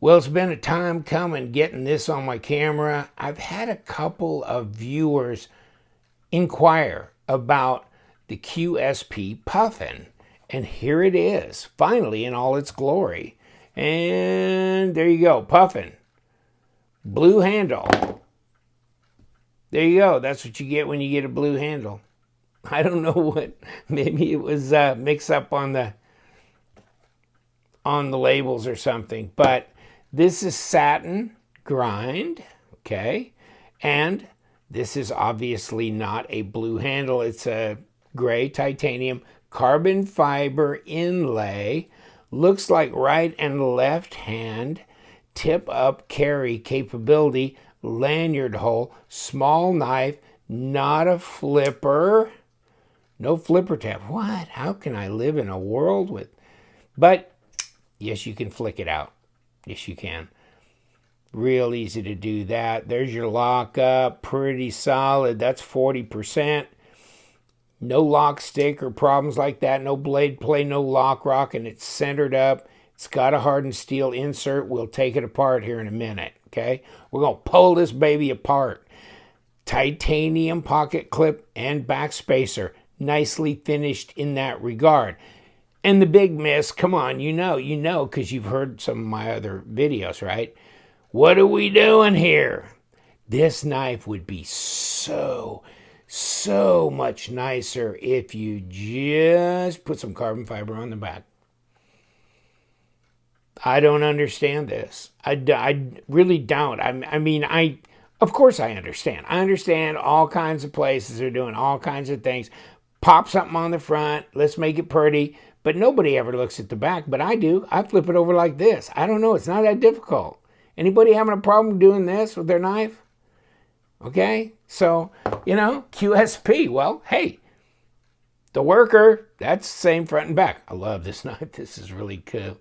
Well, it's been a time coming getting this on my camera. I've had a couple of viewers inquire about the QSP Puffin, and here it is, finally in all its glory. And there you go, Puffin. Blue handle. There you go. That's what you get when you get a blue handle. I don't know what, maybe it was mixed up on the labels or something, but this is satin grind, okay? And this is obviously not a blue handle. It's a gray titanium carbon fiber inlay. Looks like right and left hand tip up carry capability, lanyard hole, small knife, not a flipper. No flipper tab. What? How can I live in a world with... But yes, you can flick it out. Yes, you can. Real easy to do that. There's your lockup. Pretty solid. That's 40%. No lock stick or problems like that. No blade play, no lock rock, and it's centered up. It's got a hardened steel insert. We'll take it apart here in a minute, okay? We're going to pull this baby apart. Titanium pocket clip and back spacer. Nicely finished in that regard. And the big miss, come on, you know, because you've heard some of my other videos, right? What are we doing here? This knife would be so much nicer if you just put some carbon fiber on the back. I don't understand this. I really don't. Of course I understand. I understand all kinds of places are doing all kinds of things. Pop something on the front, let's make it pretty. But nobody ever looks at the back, but I do. I flip it over like this. I don't know, it's not that difficult. Anybody having a problem doing this with their knife? Okay, so, QSP, well, hey, the worker, that's the same front and back. I love this knife, this is really cool.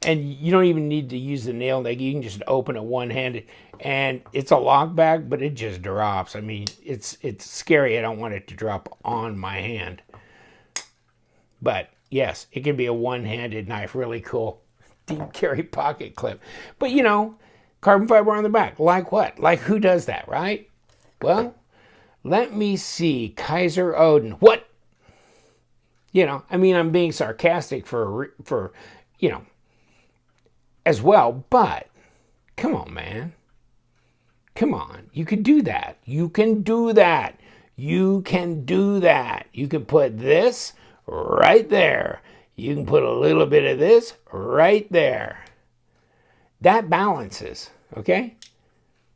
And you don't even need to use the nail neg. You can just open it one-handed. And it's a lock bag, but it just drops. I mean, it's scary. I don't want it to drop on my hand. But yes, it can be a one-handed knife. Really cool. Deep carry pocket clip. But carbon fiber on the back. Like what? Like who does that, right? Well, let me see. Kaiser Odin. What? I'm being sarcastic for as well, but come on, man. Come on. You can do that. You can do that. You can do that. You can put this right there. You can put a little bit of this right there. That balances, okay?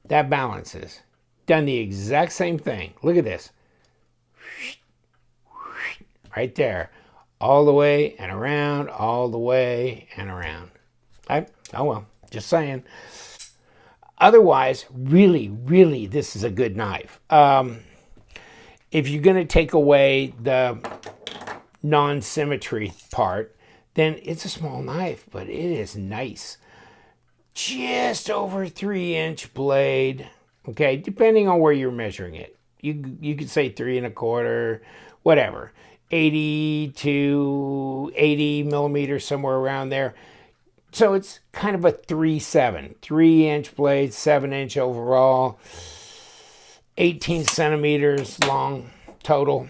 That balances. Done the exact same thing. Look at this. Right there. All the way and around, all the way and around. Oh well, just saying. Otherwise, really, this is a good knife. If you're going to take away the non-symmetry part, then it's a small knife, but it is nice. Just over 3-inch blade. Okay, depending on where you're measuring it. You could say 3 1/4, whatever. 80 to 80 millimeters, somewhere around there. So it's kind of a 3/7, 3-inch blade, 7-inch overall, 18 centimeters long total.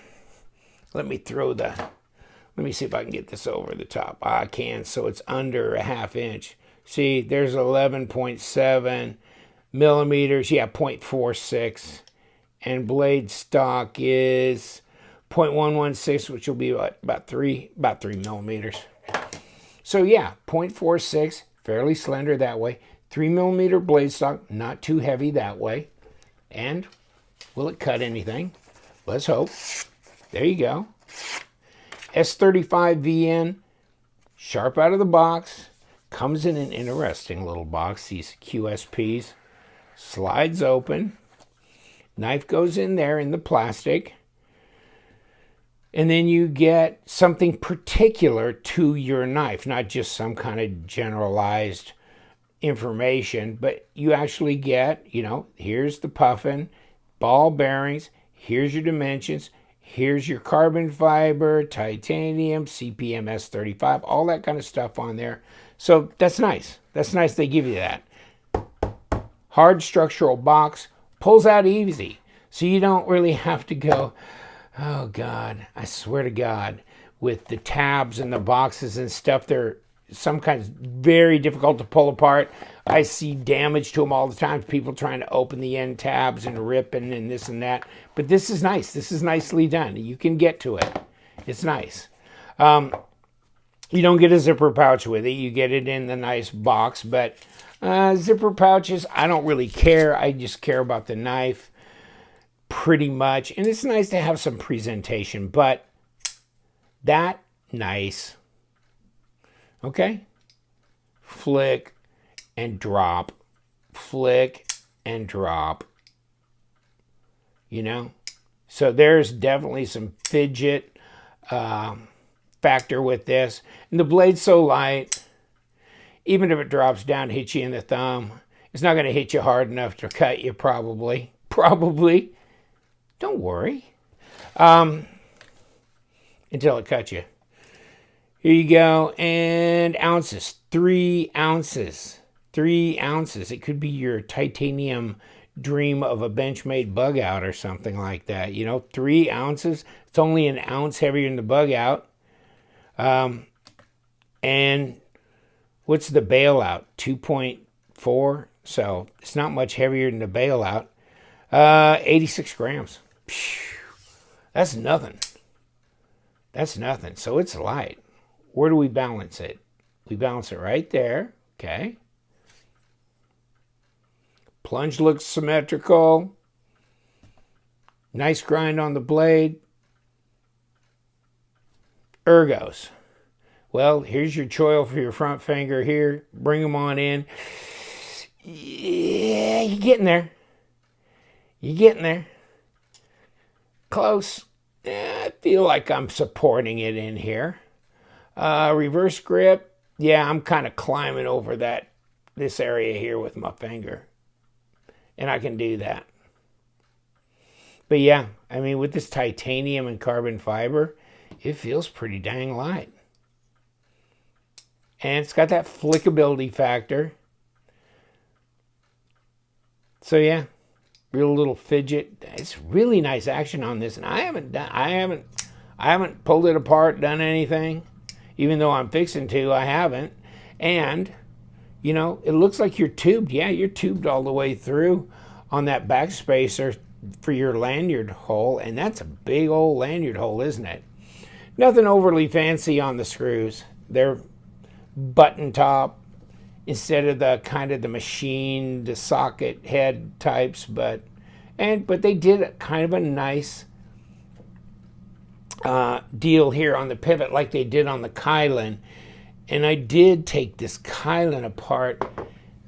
Let me see if I can get this over the top. I can, so it's under a 1/2 inch. See, there's 11.7 millimeters, yeah, 0.46. And blade stock is 0.116, which will be about 3 millimeters. So yeah, 0.46, fairly slender that way. 3 millimeter blade stock, not too heavy that way. And will it cut anything? Let's hope. There you go. S35 VN, sharp out of the box. Comes in an interesting little box, these QSPs. Slides open. Knife goes in there in the plastic. And then you get something particular to your knife, not just some kind of generalized information, but you actually get, here's the Puffin, ball bearings, here's your dimensions, here's your carbon fiber, titanium, CPM S35, all that kind of stuff on there. So that's nice. That's nice they give you that. Hard structural box, pulls out easy. So you don't really have to go, oh God, I swear to God, with the tabs and the boxes and stuff, they're sometimes very difficult to pull apart. I see damage to them all the time. People trying to open the end tabs and ripping and this and that. But this is nice. This is nicely done. You can get to it. It's nice. You don't get a zipper pouch with it. You get it in the nice box. But zipper pouches, I don't really care. I just care about the knife pretty much. And it's nice to have some presentation. But that, nice. Okay? Flick and drop. Flick and drop. You know? So there's definitely some fidget factor with this. And the blade's so light, even if it drops down, hits you in the thumb, it's not going to hit you hard enough to cut you probably. Probably. Don't worry. Until it cuts you. Here you go. And ounces. 3 ounces. 3 ounces. It could be your titanium dream of a Benchmade bug out or something like that. You know, 3 ounces. It's only an ounce heavier than the bug out. And what's the bailout? 2.4. So it's not much heavier than the bailout. 86 grams. That's nothing. That's nothing. So it's light. Where do we balance it? We balance it right there. Okay. Plunge looks symmetrical. Nice grind on the blade. Ergos. Well, here's your choil for your front finger here. Bring them on in. Yeah, you're getting there. You're getting there. Close. I feel like I'm supporting it in here. Reverse grip. Yeah, I'm kind of climbing over this area here with my finger. And I can do that. But yeah, I mean, with this titanium and carbon fiber, it feels pretty dang light. And it's got that flickability factor. So yeah, real little fidget. It's really nice action on this. And I haven't pulled it apart, done anything. Even though I'm fixing to, I haven't. And, you know, it looks like you're tubed. Yeah, you're tubed all the way through on that back spacer for your lanyard hole. And that's a big old lanyard hole, isn't it? Nothing overly fancy on the screws. They're button top instead of the kind of the machined socket head types. But they did kind of a nice deal here on the pivot like they did on the Kylan. And I did take this Kylan apart.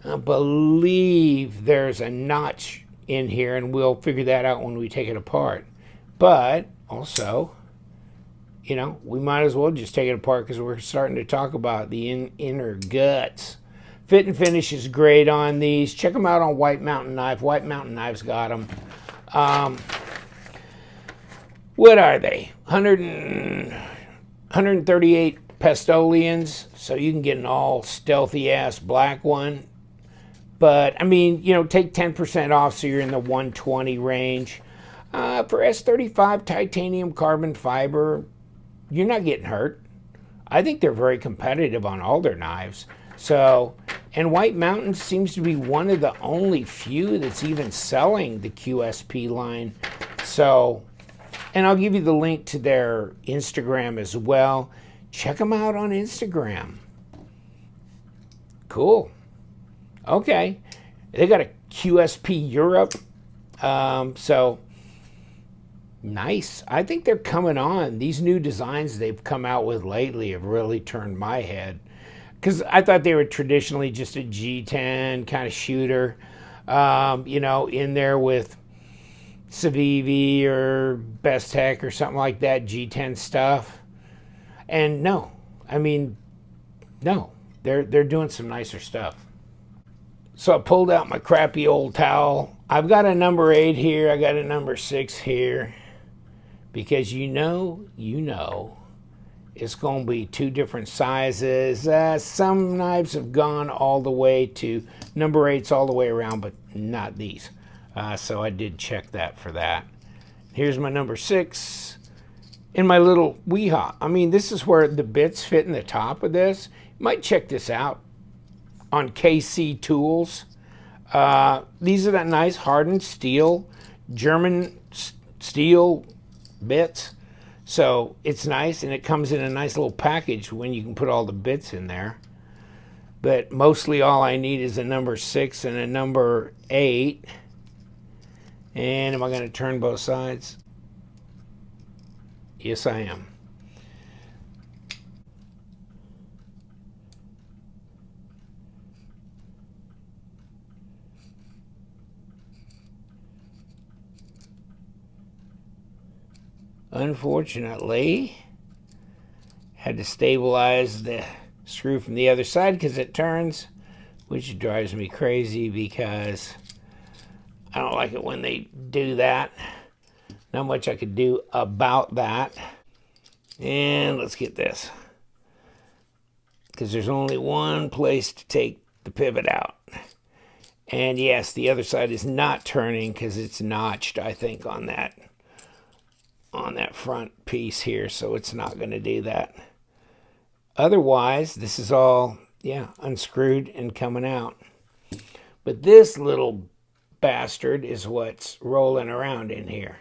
I believe there's a notch in here, and we'll figure that out when we take it apart. But also, you know, we might as well just take it apart because we're starting to talk about the inner guts. Fit and finish is great on these. Check them out on White Mountain Knife. White Mountain Knife's got them. What are they? 138 Pestolians, so you can get an all stealthy ass black one. But I mean, you know, take 10% off so you're in the 120 range. For S35 titanium carbon fiber, you're not getting hurt. I think they're very competitive on all their knives. So, and White Mountain seems to be one of the only few that's even selling the QSP line. So, and I'll give you the link to their Instagram as well. Check them out on Instagram. Cool. Okay. They got a QSP Europe. So, nice. I think they're coming on. These new designs they've come out with lately have really turned my head. Because I thought they were traditionally just a G10 kind of shooter. You know, in there with Civivi or Best Tech or something like that, G10 stuff. And no, I mean, no, they're doing some nicer stuff. So I pulled out my crappy old towel. I've got a number 8 here. I got a number 6 here. Because you know, It's going to be 2 different sizes. Some knives have gone all the way to number 8s all the way around, but not these. So I did check that for that. Here's my number 6 in my little Weehaw. I mean, this is where the bits fit in the top of this. You might check this out on KC Tools. These are that nice hardened steel, German steel bits. So it's nice, and it comes in a nice little package when you can put all the bits in there. But mostly all I need is a number 6 and a number 8. And am I going to turn both sides? Yes, I am. Unfortunately, had to stabilize the screw from the other side because it turns, which drives me crazy because I don't like it when they do that. Not much I could do about that. And let's get this, because there's only one place to take the pivot out. And yes, the other side is not turning because it's notched, I think, on that front piece here, so it's not going to do that. Otherwise, this is all, yeah, unscrewed and coming out. But this little bastard is what's rolling around in here,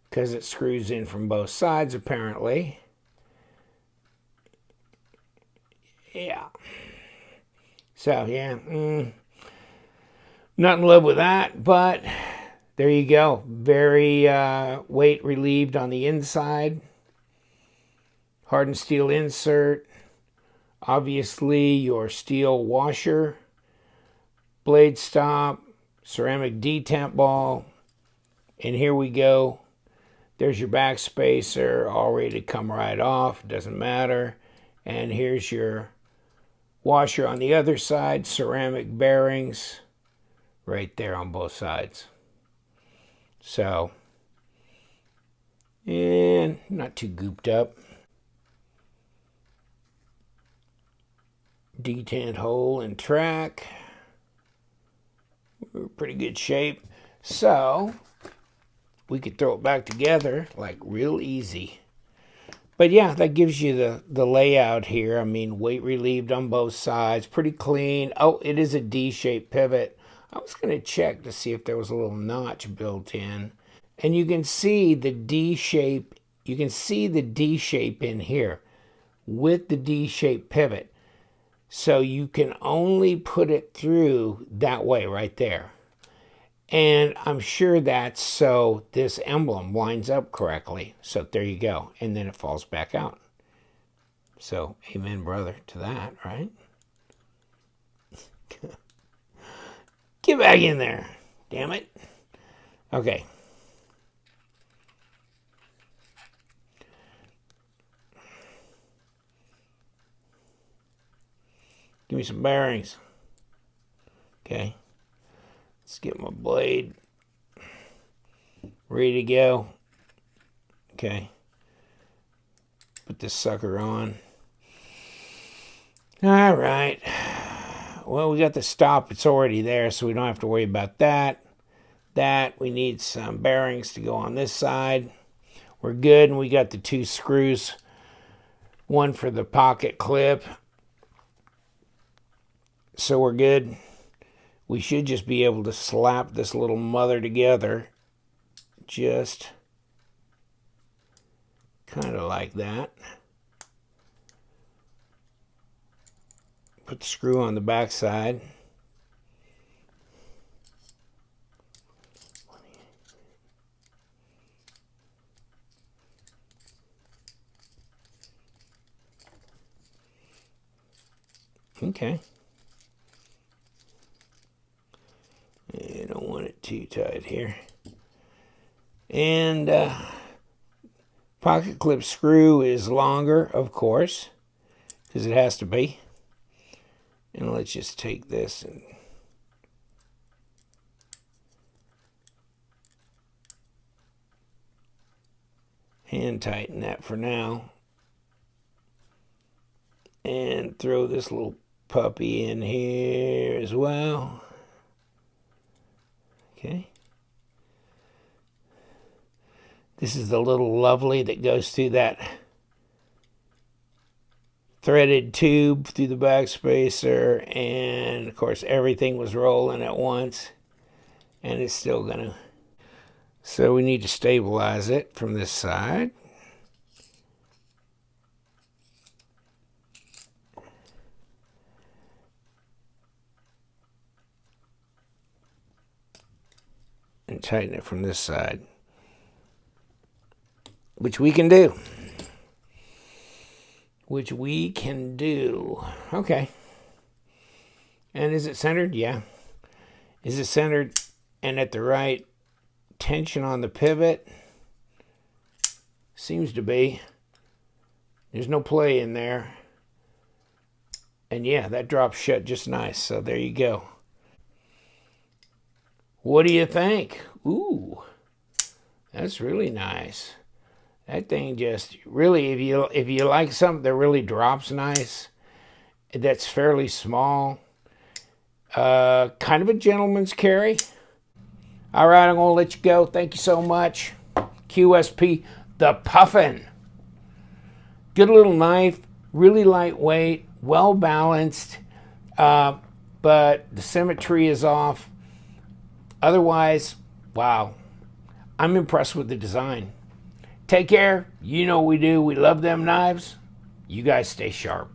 because it screws in from both sides, apparently. Yeah. So, yeah, not in love with that, but there you go. Very weight relieved on the inside. Hardened steel insert. Obviously, your steel washer. Blade stop. Ceramic detent ball. And here we go. There's your back spacer, all ready to come right off. Doesn't matter. And here's your washer on the other side. Ceramic bearings right there on both sides. So, and not too gooped up. Detent hole and track. We're pretty good shape. So, we could throw it back together like real easy. But yeah, that gives you the layout here. I mean, weight relieved on both sides. Pretty clean. Oh, it is a D-shaped pivot. I was going to check to see if there was a little notch built in. And you can see the D shape. You can see the D shape in here with the D-shaped pivot. So you can only put it through that way right there. And I'm sure that's so this emblem lines up correctly. So there you go. And then it falls back out. So amen, brother, to that, right? Get back in there. Damn it. Okay. Give me some bearings. Okay. Let's get my blade ready to go. Okay. Put this sucker on. All right. Well, we got the stop. It's already there, so we don't have to worry about that. We need some bearings to go on this side. We're good, and we got the 2 screws. One for the pocket clip. So we're good. We should just be able to slap this little mother together. Just kind of like that. Put the screw on the back side. Okay. I don't want it too tight here. And pocket clip screw is longer, of course, because it has to be. And let's just take this and hand tighten that for now. And throw this little puppy in here as well. Okay. This is the little lovely that goes through that threaded tube through the backspacer, and of course everything was rolling at once, and it's still gonna. So we need to stabilize it from this side. And tighten it from this side, which we can do. Okay. And is it centered? Yeah. Is it centered and at the right tension on the pivot? Seems to be. There's no play in there. And yeah, that drops shut just nice. So there you go. What do you think? Ooh, that's really nice. That thing just really, if you like something that really drops nice, that's fairly small, kind of a gentleman's carry. All right, I'm gonna let you go. Thank you so much. QSP the Puffin. Good little knife, really lightweight, well balanced, but the symmetry is off. Otherwise, wow, I'm impressed with the design. Take care. You know we do. We love them knives. You guys stay sharp.